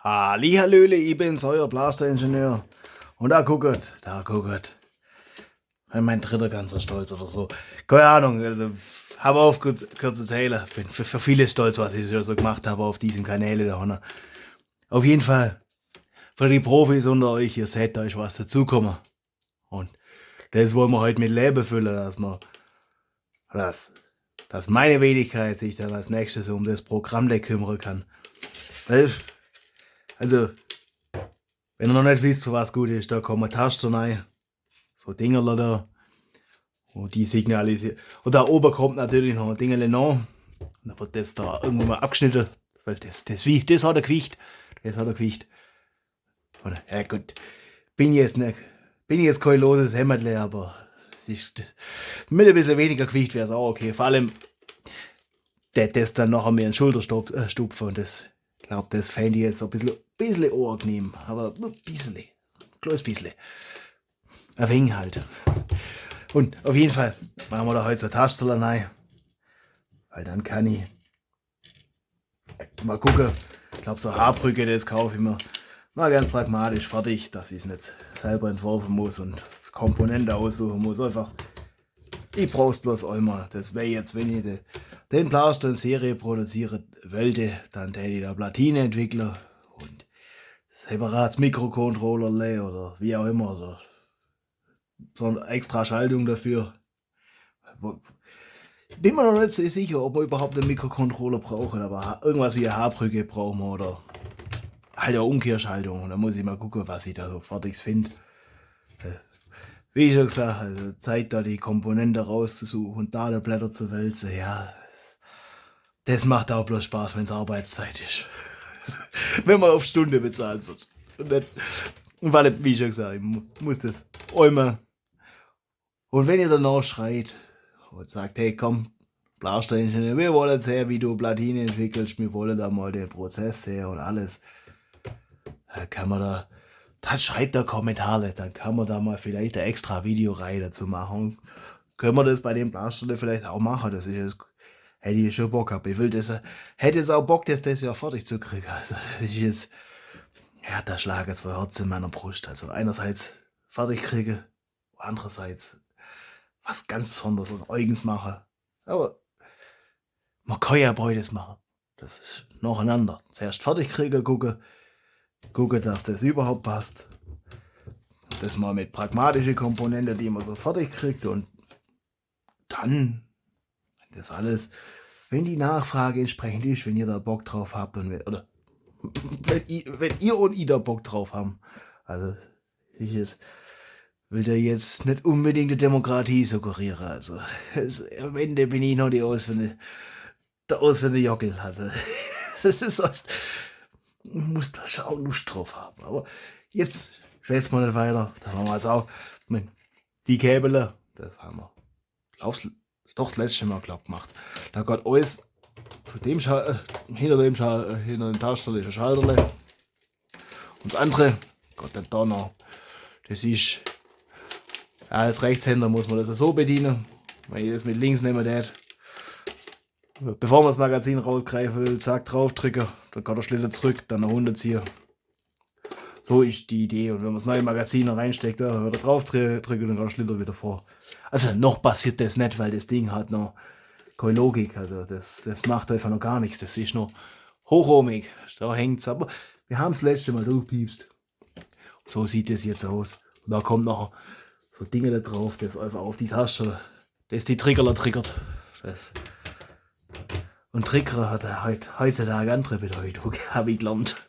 Hallihallöle, ich bin's, euer Blaster-Ingenieur. Und da gucket. Mein dritter ganzer Stolz oder so. Keine Ahnung, also, habe auf kurz zu zählen. Bin für vieles stolz, was ich so gemacht habe auf diesem Kanäle da hinten. Auf jeden Fall, für die Profis unter euch, ihr seht euch was dazukommen. Und das wollen wir heute mit Leben füllen, dass meine Wenigkeit sich dann als nächstes um das Programm kümmern kann. Weil, also, wenn ihr noch nicht wisst, für was gut ist, da kommen Tasten rein. So Dingerler da. Und die signalisieren. Und da oben kommt natürlich noch ein Dingerle nach. Und dann wird das da irgendwann mal abgeschnitten. Weil das hat er Gewicht. Das hat er Gewicht. Und, ja gut. Bin jetzt kein loses Hemmerle, aber es ist, mit ein bisschen weniger Gewicht wäre es auch okay. Vor allem, das dann nachher mir einen Schulterstupfen. Und das, ich glaube, das fände ich jetzt ein bisschen unangenehm. Aber nur ein bisschen. Ein kleines bisschen. Ein wenig halt. Und auf jeden Fall machen wir da heute so Tasterl rein. Weil dann kann ich mal gucken. Ich glaube, so Haarbrücke, das kaufe ich mir mal ganz pragmatisch fertig, dass ich es nicht selber entwerfen muss und Komponente aussuchen muss. Einfach, ich brauche es bloß einmal. Das wäre jetzt, wenn ich den Blaster in Serie produzieren wollte, dann hätte ich da Platine entwickeln und separates Mikrocontroller oder wie auch immer. Also, so eine extra Schaltung dafür. Bin mir noch nicht so sicher, ob wir überhaupt einen Mikrocontroller brauchen, aber irgendwas wie eine Haarbrücke brauchen wir oder halt eine Umkehrschaltung. Und da muss ich mal gucken, was ich da so fertig finde. Wie schon gesagt, also Zeit da die Komponente rauszusuchen und Datenblätter zu wälzen, ja, das macht auch bloß Spaß, wenn es Arbeitszeit ist. Wenn man auf Stunde bezahlt wird. Und weil, wie schon gesagt, ich muss das einmal. Und wenn ihr danach schreit und sagt, hey komm, Blaster-Ingenieur, wir wollen sehen, wie du Platine entwickelst, wir wollen da mal den Prozess sehen und alles, dann kann man dann schreibt der Kommentare, dann kann man da mal vielleicht eine extra Videoreihe dazu machen. Können wir das bei dem Blaster vielleicht auch machen, das ist jetzt, hätte ich schon Bock gehabt. Ich will das, hätte jetzt auch Bock, das ja fertig zu kriegen. Also das ist jetzt, ja, da schlagen zwei Herzen in meiner Brust. Also einerseits fertig kriege, andererseits was ganz Besonderes und eigens machen. Aber man kann ja beides machen. Das ist nacheinander. Zuerst fertig kriegen, gucken, dass das überhaupt passt. Das mal mit pragmatischen Komponenten, die man so fertig kriegt. Und dann, wenn das alles, wenn die Nachfrage entsprechend ist, wenn ihr da Bock drauf habt und oder wenn ihr und ich da Bock drauf haben. Also ich will da jetzt nicht unbedingt die Demokratie suggerieren. Also am Ende bin ich noch der ausführende Jockel. Also das ist was, muss da schon auch Lust drauf haben. Aber jetzt schwätzt man nicht weiter. Da haben wir jetzt auch die Käbele, das haben wir, glaubst doch das letzte Mal gemacht. Da geht alles zu dem hinter dem Taster ist ein Schalterle. Und das andere, Gott, dann da noch, das ist, ja, als Rechtshänder muss man das so bedienen. Wenn ich das mit links nehme, bevor man das Magazin rausgreifen will, zack, drauf drücke, dann kann der Schlitten zurück, dann nach unten ziehen. So ist die Idee. Und wenn man das neue Magazin reinsteckt, dann wieder drauf drücke, dann kann der Schlitten wieder vor. Also noch passiert das nicht, weil das Ding hat noch keine Logik. Also das macht einfach noch gar nichts. Das ist noch hochohmig. Da hängt's. Aber wir haben es letzte Mal durchpiepst. So sieht es jetzt aus. Und da kommt noch so Dinge da drauf, das einfach auf die Taste, das die Triggerler triggert. Und Trigger hat heutzutage andere Bedeutung, habe ich gelernt.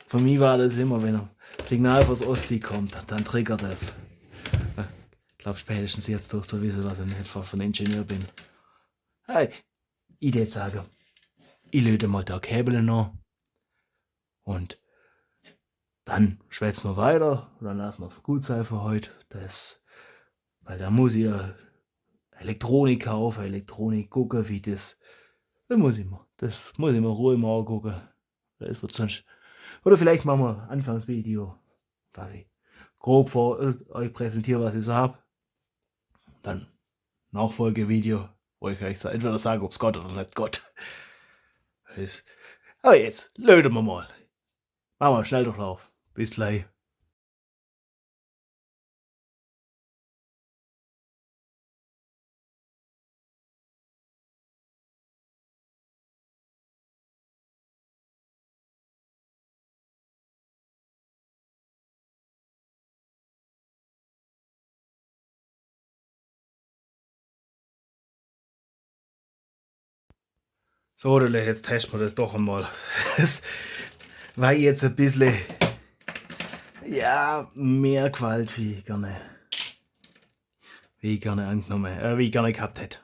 Für mich war das immer, wenn ein Signal fürs Ostsee kommt, dann triggert das. Ich glaube spätestens jetzt durch zu wissen, dass ich nicht von Ingenieur bin. Hey, ich würde sagen, ich löte mal da Kabel noch und dann schwätzen wir weiter und dann lassen wir es gut sein für heute. Weil da muss ich ja Elektronik kaufen, Elektronik gucken, wie das. Das muss ich mal ruhig mal gucken. Das wird sonst. Oder vielleicht machen wir ein Anfangsvideo, was ich grob vor euch präsentiere, was ich so habe. Dann Nachfolgevideo, wo ich euch entweder sage, ob es Gott oder nicht Gott ist. Aber jetzt löten wir mal. Machen wir Schnelldurchlauf. Bis gleich. So, jetzt testen wir das doch einmal. Das war jetzt ein bisschen, ja, mehr Gewalt, wie ich gerne angenommen, wie ich gerne gehabt hätte.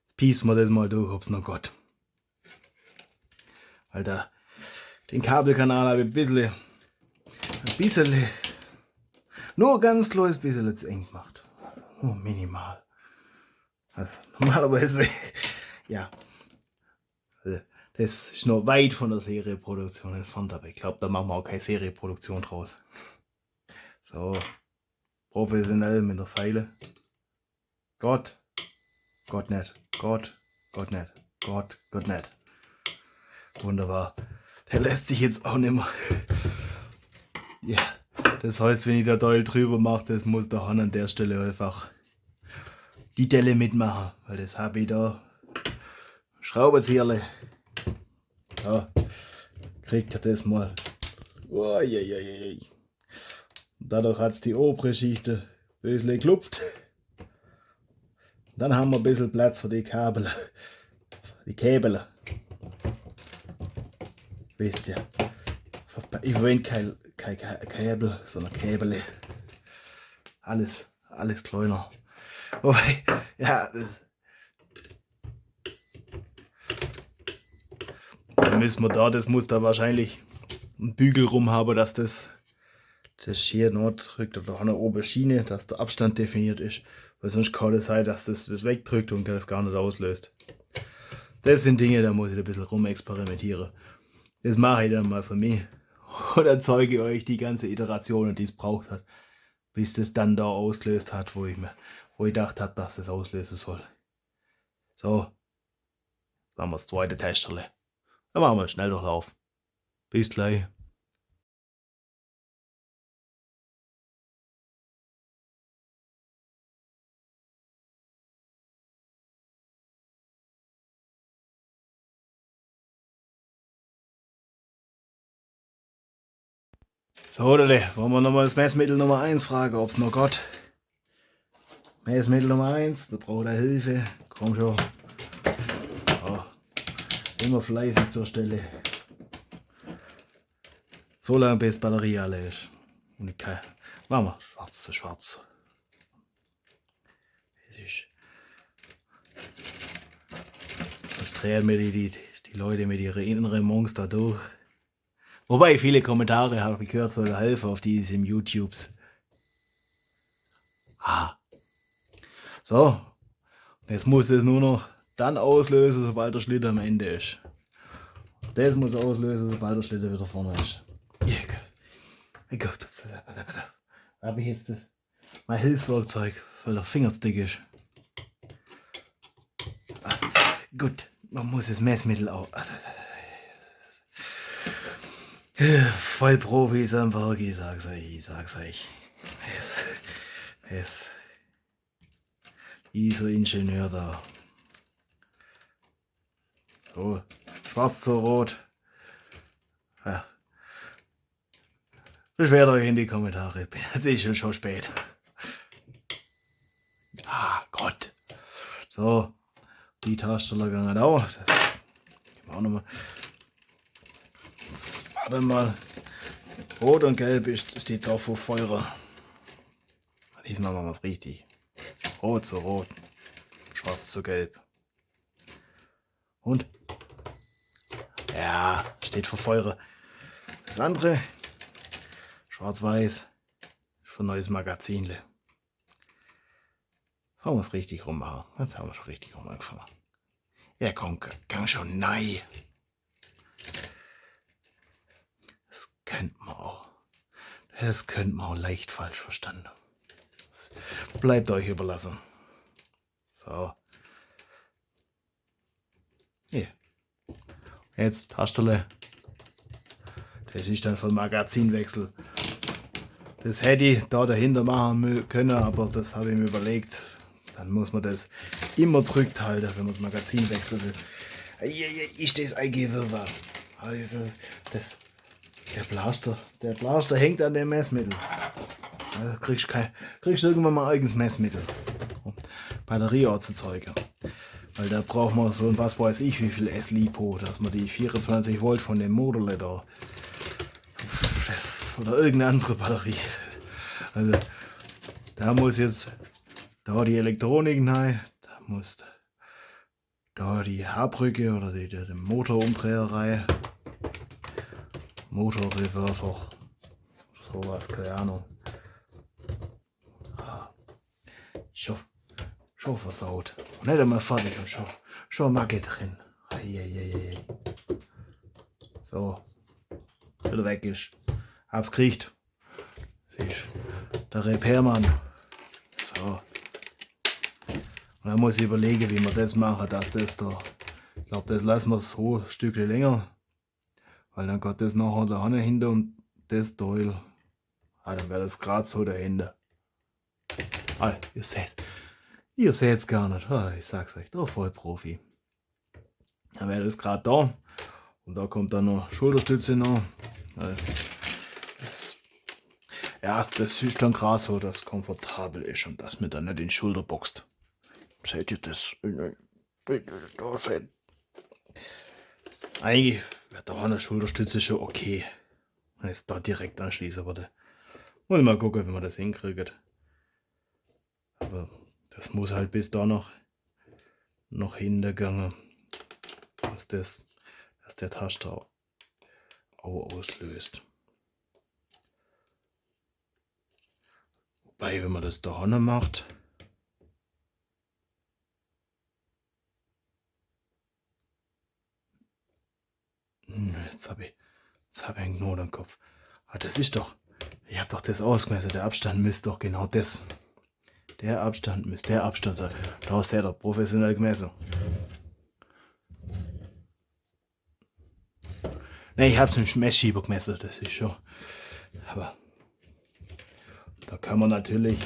Jetzt piepsen wir das mal durch, ob es noch geht. Weil den Kabelkanal habe ich ein bisschen, nur ganz kleines bisschen zu eng gemacht. Nur minimal. Also normalerweise, ja. Das ist noch weit von der Serienproduktion entfernt, aber ich glaube, da machen wir auch keine Serienproduktion draus. So, professionell mit der Pfeile. Gott nicht, Gott nicht, Gott nicht. Wunderbar. Der lässt sich jetzt auch nicht mehr. Ja, das heißt, wenn ich da doll drüber mache, das muss der Hahn an der Stelle einfach die Delle mitmachen, weil das habe ich da. Schraubenzieherle. Ja, kriegt er das mal. Oh, je, je, je. Dadurch hat es die obere Schicht ein bisschen geklopft. Dann haben wir ein bisschen Platz für die Kabel. Die Käbel. Wisst ihr. Ich verwende kein Kabel, sondern Käbel. Alles kleiner. Wobei, ja, dann müssen wir das muss da wahrscheinlich einen Bügel rum haben, dass das hier drückt oder an der oberen Schiene, dass der Abstand definiert ist. Weil sonst kann es sein, dass das wegdrückt und das gar nicht auslöst. Das sind Dinge, da muss ich ein bisschen rumexperimentieren. Das mache ich dann mal für mich. Und dann zeige ich euch die ganze Iteration, die es braucht hat, bis das dann da auslöst hat, wo ich gedacht habe, dass das auslösen soll. So, dann haben wir das zweite Testerle. Dann machen wir einen Schnelldurchlauf. Bis gleich. So, wollen wir nochmal das Messmittel Nummer 1 fragen, ob es noch geht. Messmittel Nummer 1, wir brauchen da Hilfe. Komm schon. Oh, immer fleißig zur Stelle. So lange bis die Batterie alle ist. Und ich kann. Machen wir schwarz zu schwarz. Das drehen mir die Leute mit ihren inneren Monster durch. Wobei viele Kommentare habe ich gehört, soll helfen auf diesem YouTubes. So, jetzt muss es nur noch dann auslösen, sobald der Schlitter am Ende ist. Das muss auslösen, sobald der Schlitter wieder vorne ist. Ja, Gott. Da habe ich jetzt mein Hilfswerkzeug, weil der Finger zu dick ist. Gut, man muss das Messmittel auch. Voll Profis am Werk, ich sag's euch. Dieser Ingenieur da. So, schwarz zu rot. Ja. Beschwert euch in die Kommentare. Jetzt ist schon spät. Gott. So, die Taschenler gegangen auch. Das auch nochmal. Jetzt warte mal. Rot und Gelb steht drauf vor Feuer. Diesmal machen wir es richtig. Rot zu Rot, Schwarz zu Gelb. Und? Ja, steht für Feuer. Das andere, Schwarz-Weiß, für ein neues Magazinle. Wollen wir es richtig rummachen? Jetzt haben wir schon richtig rum angefangen. Ja, komm, gang schon, nein. Das könnte man auch. Das könnte man auch leicht falsch verstanden. Das bleibt euch überlassen. So. Hier. Jetzt Taschenle. Das ist dann von Magazinwechsel. Das hätte ich da dahinter machen können, aber das habe ich mir überlegt. Dann muss man das immer drückt halten, wenn man das Magazin wechseln will. Ist das ein Gewirrwarr. Der Blaster hängt an dem Messmittel. Da kriegst du irgendwann mal eigenes Messmittel. Um Batterie anzuzeigen. Weil da braucht man so ein was weiß ich wie viel S-Lipo, dass man die 24 Volt von dem Motorle da oder irgendeine andere Batterie. Also da muss jetzt da die Elektronik rein, da muss da die Haarbrücke oder die Motorumdreherei, Motorreverser, sowas, keine Ahnung. Schon versaut. Nicht einmal fertig und schon Macke drin. So, wieder weg ist. Hab's gekriegt. Siehst, der Repairmann. So. Und dann muss ich überlegen, wie wir das machen, dass das da. Ich glaube, das lassen wir so ein Stückchen länger. Weil dann geht das nachher da hinten und das Teil. Dann wäre das gerade so dahinter. Ihr seht's gar nicht. Ich sag's euch, da voll Profi. Dann wäre das gerade da. Und da kommt dann noch Schulterstütze noch. Das ist dann gerade so, dass es komfortabel ist und dass mir dann nicht in die Schulter boxt. Seht ihr das? Eigentlich wäre da eine Schulterstütze schon okay. Wenn ich es da direkt anschließen würde. Muss mal gucken, wie man das hinkriegt. Aber das muss halt bis da noch hintergangen. Dass der Taster auch auslöst. Wobei, wenn man das da hinten macht. Jetzt habe ich einen Knoten im Kopf. Das ist doch. Ich habe doch das ausgemessen. Der Abstand müsste doch genau das. Der Abstand sein. Da ist er doch professionell gemessen. Ne, ich habe es mit dem Messschieber gemessen. Das ist schon. Aber da kann man natürlich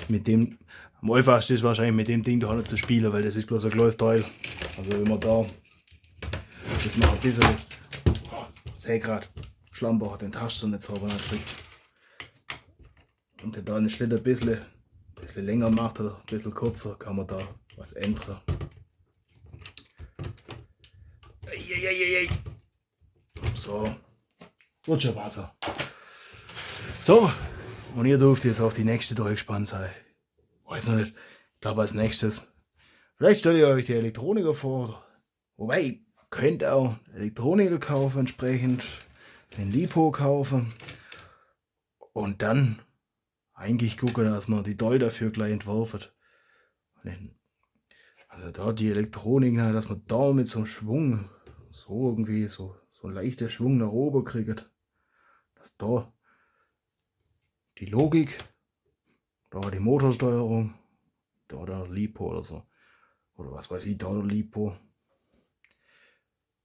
mit dem. Am einfachsten ist wahrscheinlich mit dem Ding da nicht zu spielen, weil das ist bloß ein kleines Teil. Also wenn man da. Das noch ein bisschen. Sehe gerade. Schlammbach hat den Taster nicht sauber gekriegt. Und wenn da den Schlitt ein bisschen länger macht oder ein bisschen kürzer, kann man da was ändern. So, wird schon Wasser. So, und ihr dürft jetzt auf die nächste Tour gespannt sein. Weiß noch nicht, ich glaube als nächstes. Vielleicht stellt ihr euch die Elektroniker vor. Wobei, ihr könnt auch Elektroniker kaufen, entsprechend den Lipo kaufen. Und dann eigentlich gucken, dass man die Doll dafür gleich entworfen. Also da die Elektronik, dass man da mit so einem Schwung, so irgendwie so ein leichter Schwung nach oben kriegt. Dass da die Logik, da die Motorsteuerung, da der Lipo oder so. Oder was weiß ich, da der Lipo.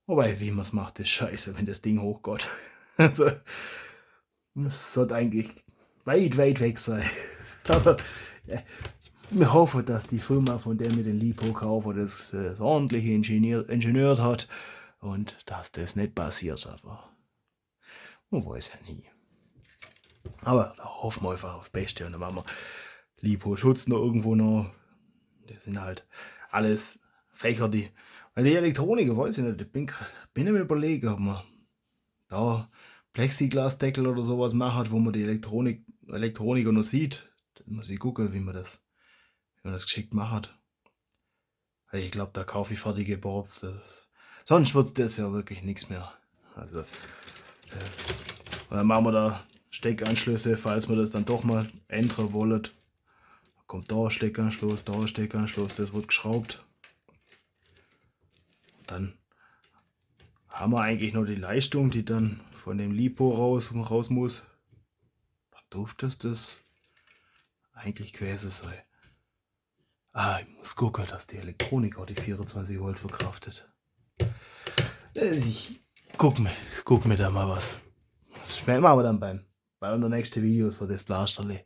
Wobei, wie man es macht, ist scheiße, wenn das Ding hochgeht. Also, das sollte eigentlich weit weg sein. Aber ja, wir hoffen, dass die Firma, von der wir den Lipo kaufen, das ordentlich ingeniert hat und dass das nicht passiert. Aber man weiß ja nie. Aber da hoffen wir einfach aufs Beste und dann machen wir Lipo-Schutz noch irgendwo noch. Das sind halt alles Fächer, weil die Elektronik, weiß ich nicht, ich bin am Überlegen, ob man da Plexiglasdeckel oder sowas macht, wo man die Elektroniker noch sieht. Dann muss ich gucken, wie man das geschickt macht. Weil ich glaube, da kaufe ich fertige Boards. Sonst wird das ja wirklich nichts mehr. Also, dann machen wir da Steckanschlüsse, falls wir das dann doch mal ändern wollen. Da kommt da ein Steckanschluss, da ein Steckanschluss, das wird geschraubt. Dann haben wir eigentlich nur die Leistung, die dann von dem Lipo raus muss. Dann dürfte das eigentlich gewesen sein. Ich muss gucken, dass die Elektronik auch die 24 Volt verkraftet. Ich guck mir da mal was. Das machen wir dann bei unseren nächsten Videos für das Blasterli.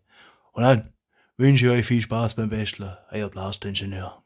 Und dann wünsche ich euch viel Spaß beim Basteln. Euer Blasteringenieur.